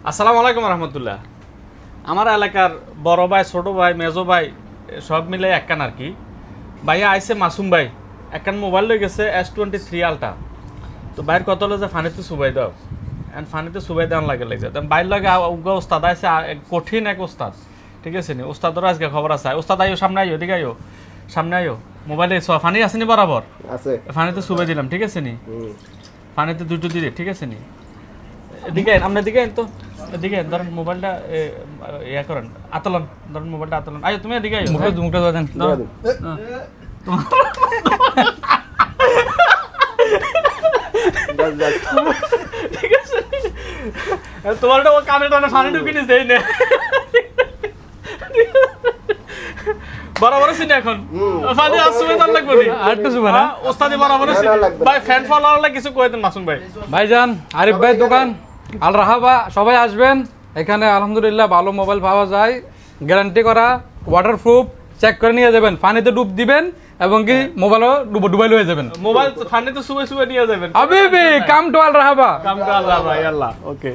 আসসালামু আলাইকুম রহমতুল্লাহ। আমার এলাকার বড় ভাই, ছোট ভাই, মেজো ভাই সব মিলে একখান আর কি। ভাইয়া আইসে মাসুম ভাই, একখান মোবাইল লই গেছে S23 আলটা। তো বাইর কত হলো যে ফানিতে সুবাই দাও, এন্ড ফানিতে সুবাই দেওয়ার লাগে লাগছে। বাইর লাগে ওস্তাদ আইসে, কঠিন এক ওস্তাদ, ঠিক আছে নি? ওস্তাদেরও আজকে খবর আছে। ওস্তাদ আইও, সামনে আইও, এদিকে আইও, সামনে আইও। মোবাইলে ফানি আছে নি? বরাবর আছে, ফানিতে সুবাই দিলাম, ঠিক আছে নি? ফানিতে দুটো দিলে, ঠিক আছে নি? এদিকে আপনার দিকে তো, এদিকে ধরেন মোবাইলটা ইয়া করেন, আতলন ধরেন মোবাইলটা আতলন। আয় তুমি এদিকে আয়, মুখটা দেন। ঠিক আছে, তোমারটা ও কানে টানে ফানি ঢুকিয়ে নিস দেই না। বরাবর আছি না এখন? ফানি আসবে তার লাগবে নি আর একটু সুবা না ওস্তাদি বরাবর আছি ভাই। ফ্যান ফলোয়ারলা কিছু কই দেন মাসুম ভাই। ভাইজান আরিফ ভাই দোকান আল রাহাবা, সবাই আসবেন এখানে। আলহামদুলিল্লাহ ভালো মোবাইল পাওয়া যায়, গ্যারান্টি করা, ওয়াটারপ্রুফ, চেক করে নিয়ে যাবেন। পানিতে ডুব দিবেন এবং কি মোবাইলও ডুবাই লয়ে যাবেন। মোবাইল পানিতে সুবে সুবে নিয়ে যাবেন। হাবিবি come to Al রাহাবা, come to Al রাহাবা। Allah okay.